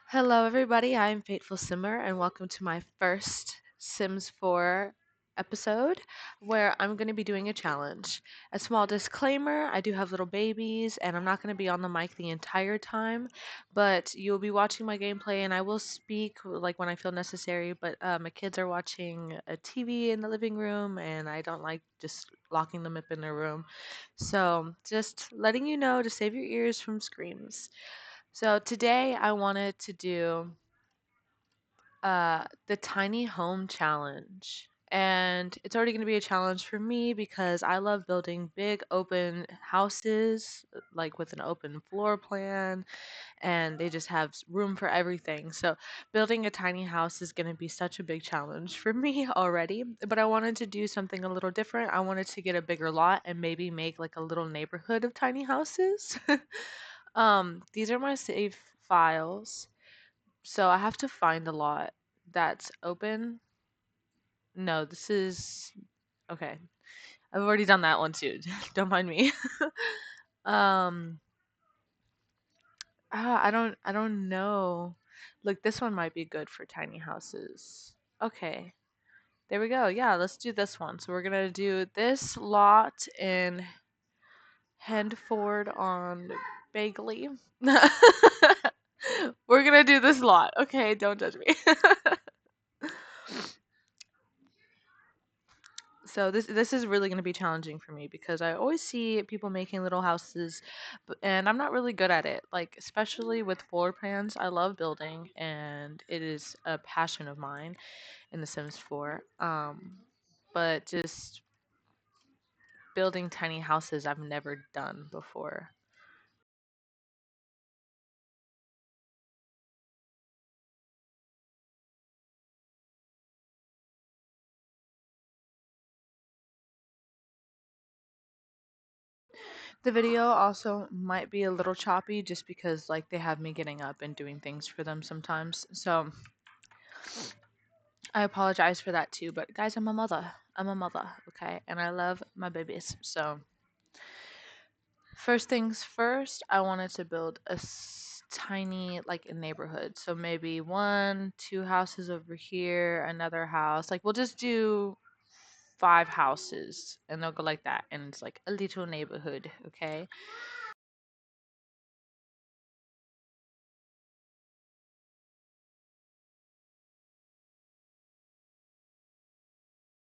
Hello, everybody. I'm Fateful Simmer, and welcome to my first Sims 4 episode where I'm going to be doing a challenge. A small disclaimer, I do have little babies, and I'm not going to be on the mic the entire time, but you'll be watching my gameplay, and I will speak like when I feel necessary. But my kids are watching a TV in the living room, and I don't like just locking them up in their room. So, just letting you know to save your ears from screams. So today I wanted to do the tiny home challenge. And it's already going to be a challenge for me because I love building big open houses, like with an open floor plan, and they just have room for everything. So building a tiny house is going to be such a big challenge for me already. But I wanted to do something a little different. I wanted to get a bigger lot and maybe make like a little neighborhood of tiny houses. These are my save files. So I have to find a lot that's open. No, this is okay. I've already done that one too. Don't mind me. um, I don't know. Look, this one might be good for tiny houses. Okay. There we go. Yeah, let's do this one. So we're gonna do this lot in Hendford on Bagley. We're gonna do this lot. Okay, don't judge me. So this is really going to be challenging for me because I always see people making little houses, and I'm not really good at it. Like especially with floor plans, I love building, and it is a passion of mine in The Sims 4. But just building tiny houses, I've never done before. The video also might be a little choppy just because like they have me getting up and doing things for them sometimes. So I apologize for that too, but guys, I'm a mother. I'm a mother, okay? And I love my babies. So, first things first, I wanted to build a tiny, like, a neighborhood. So maybe one, two houses over here, another house. Like, we'll just do five houses and they'll go like that. And it's like a little neighborhood, okay?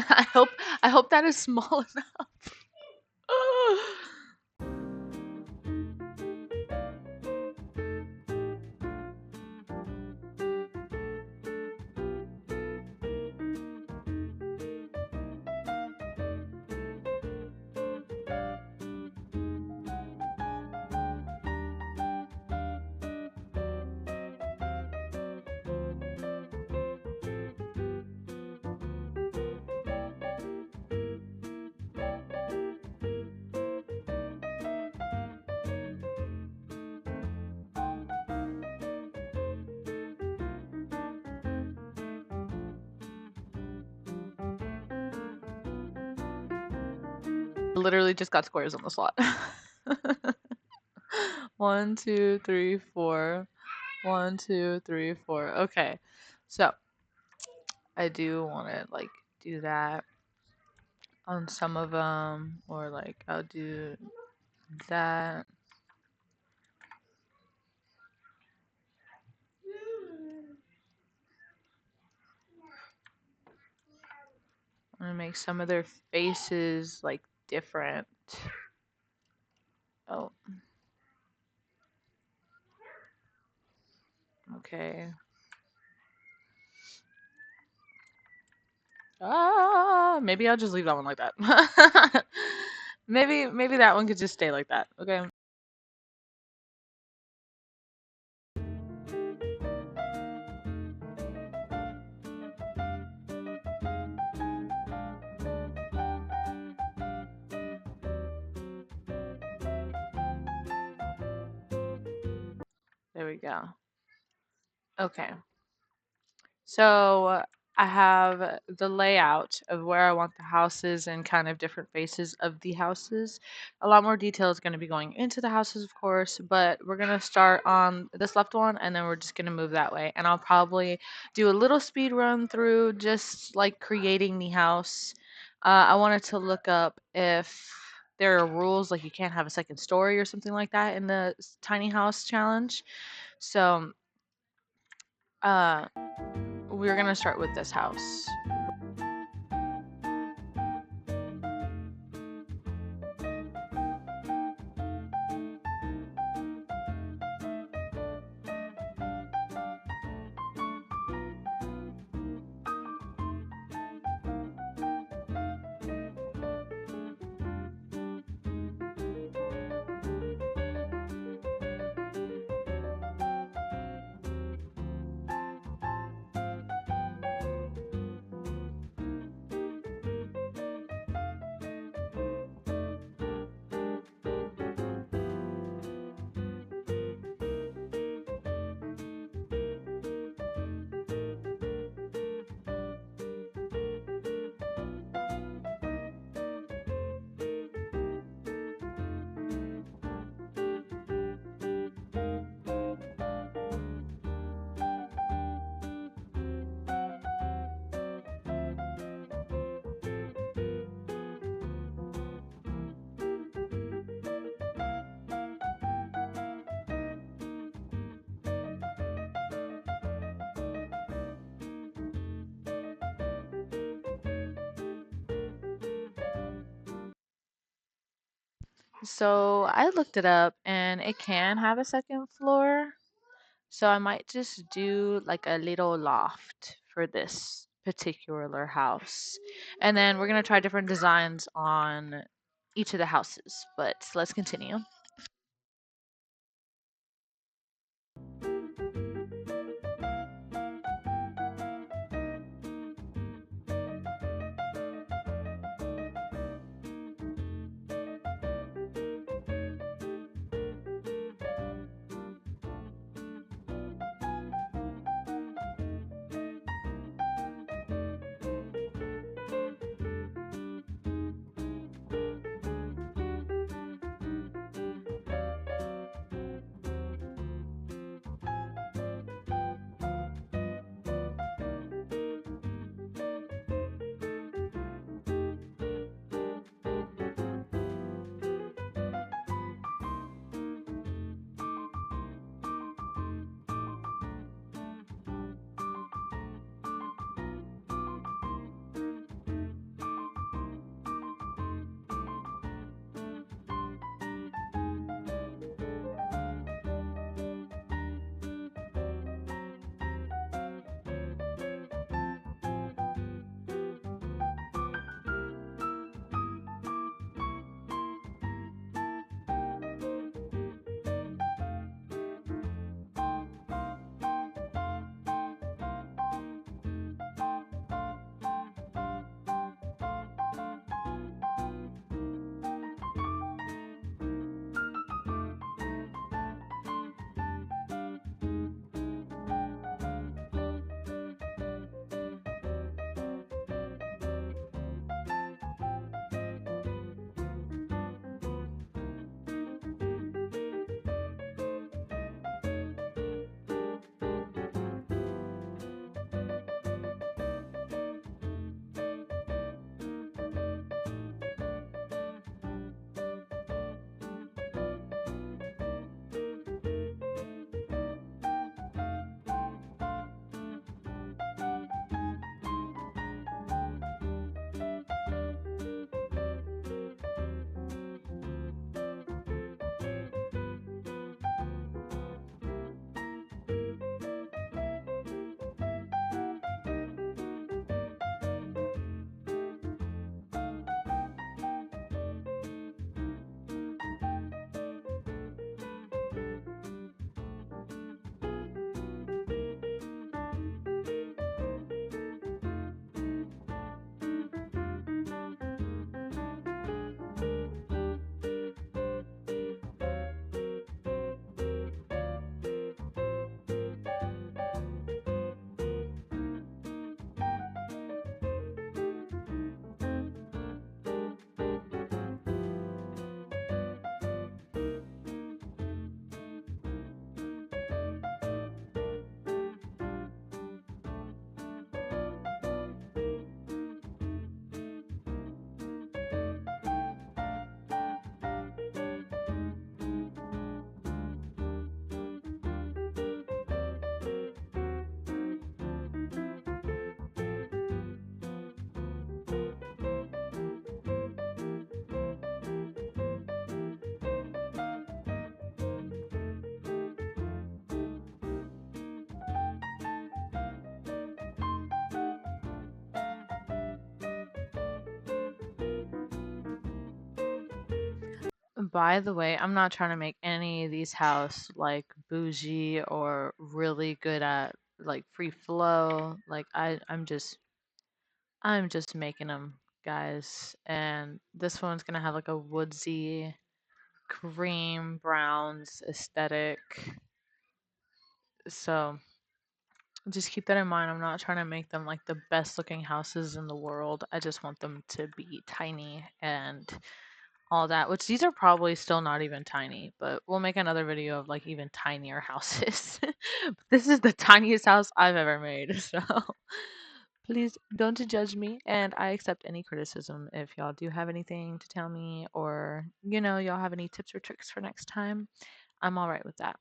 I hope I hope that is small enough. Literally just got squares on the slot. One, two, three, four. One, two, three, four. Okay. So I do want to like do that on some of them, or like I'll do that. I'm gonna make some of their faces like different. Oh, okay. Maybe I'll just leave that one like that. Maybe that one could just stay like that. Okay. There we go. Okay. So I have the layout of where I want the houses and kind of different faces of the houses. A lot more detail is going to be going into the houses, of course, but we're going to start on this left one and then we're just going to move that way. And I'll probably do a little speed run through just like creating the house. I wanted to look up if there are rules like you can't have a second story or something like that in the tiny house challenge. So, uh, we're going to start with this house. So I looked it up and it can have a second floor. So I might just do like a little loft for this particular house. And then we're going to try different designs on each of the houses. But let's continue. By the way, I'm not trying to make any of these house like bougie or really good at like free flow. Like I'm just making them, guys. And this one's gonna have like a woodsy cream browns aesthetic. So just keep that in mind. I'm not trying to make them like the best looking houses in the world. I just want them to be tiny and all that, which these are probably still not even tiny, but we'll make another video of like even tinier houses. This is the tiniest house I've ever made, so please don't judge me, and I accept any criticism if y'all do have anything to tell me or y'all have any tips or tricks for next time. I'm all right with that.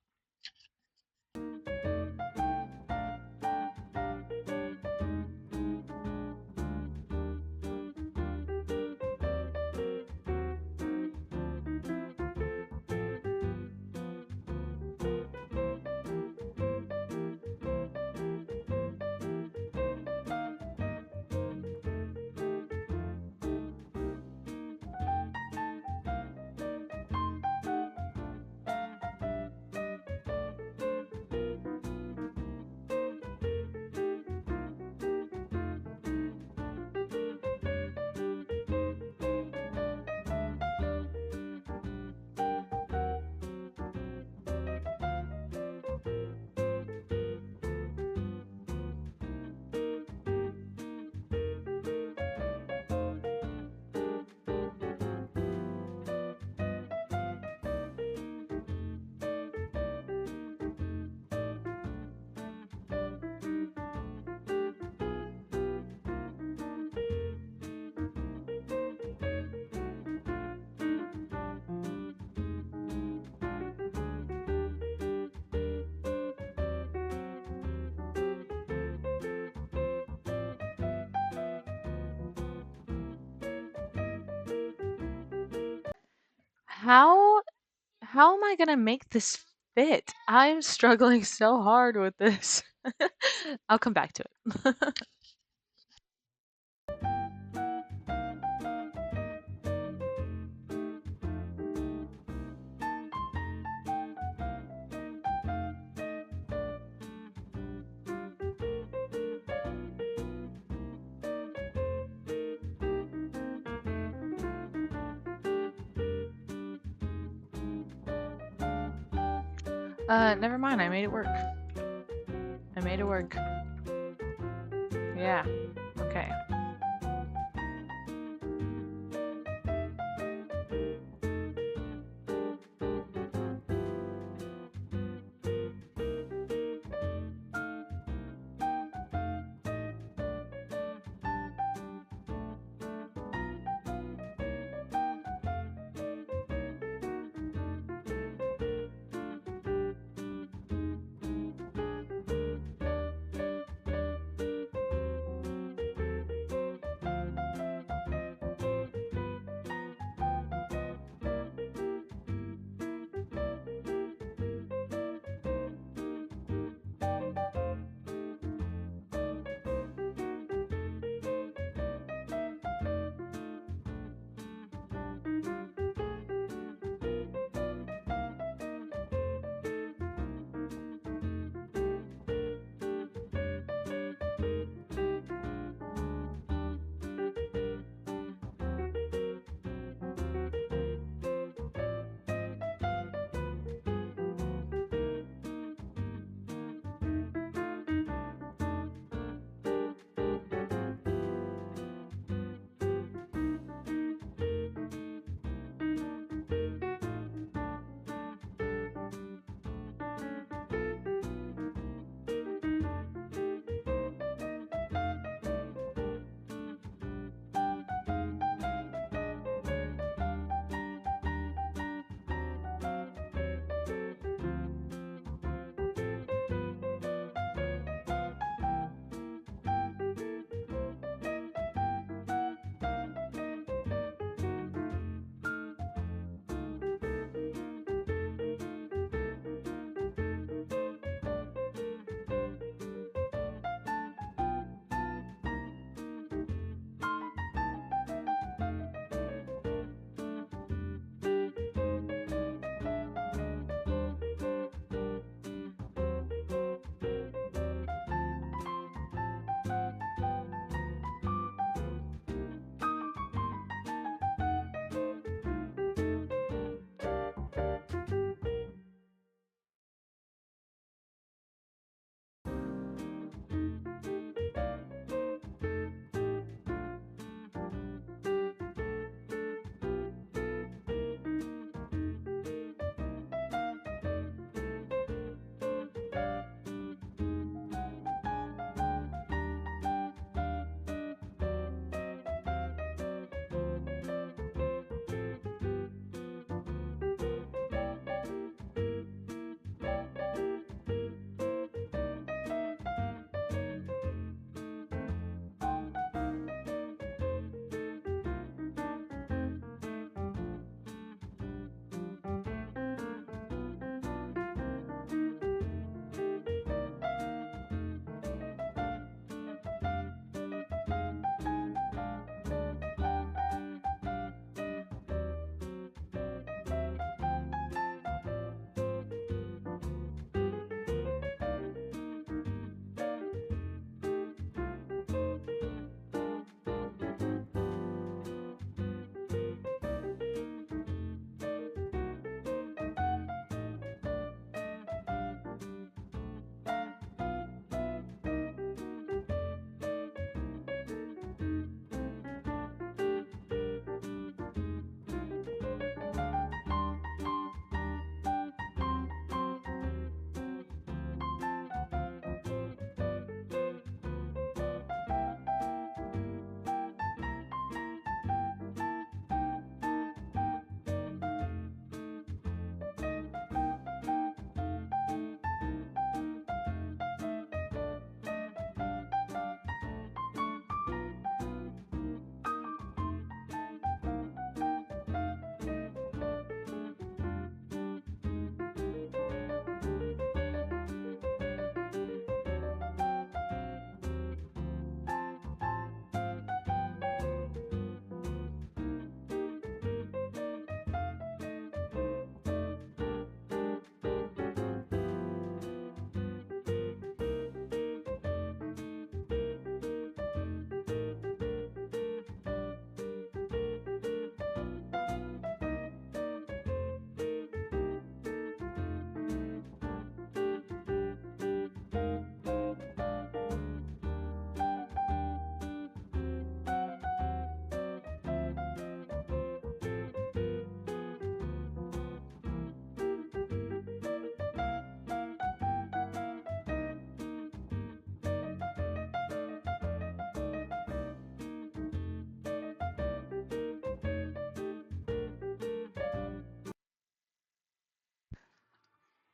How how am I gonna make this fit? I'm struggling so hard with this. I'll come back to it. Never mind. I made it work. I made it work. Yeah. Okay.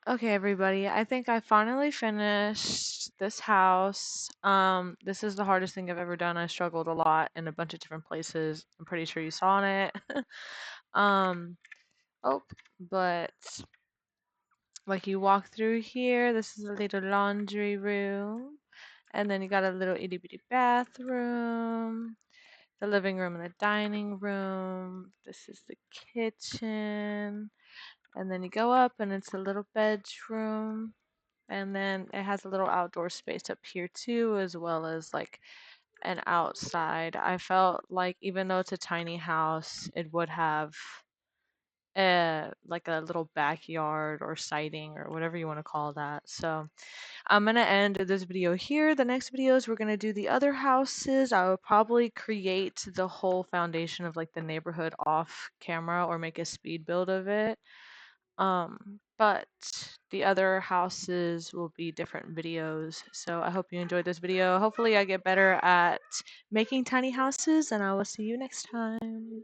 Okay, everybody, I think I finally finished this house. This is the hardest thing I've ever done. I struggled a lot in a bunch of different places. I'm pretty sure you saw it. Um, oh, but like you walk through here, this is a little laundry room, and then you got a little itty bitty bathroom, the living room and the dining room. This is the kitchen, and then you go up and it's a little bedroom. And then it has a little outdoor space up here too, as well as like an outside. I felt like even though it's a tiny house, it would have like a little backyard or siding or whatever you want to call that. So I'm gonna end this video here. The next videos we're gonna do the other houses. I will probably create the whole foundation of like the neighborhood off camera or make a speed build of it. But the other houses will be different videos. So I hope you enjoyed this video. Hopefully I get better at making tiny houses and I will see you next time.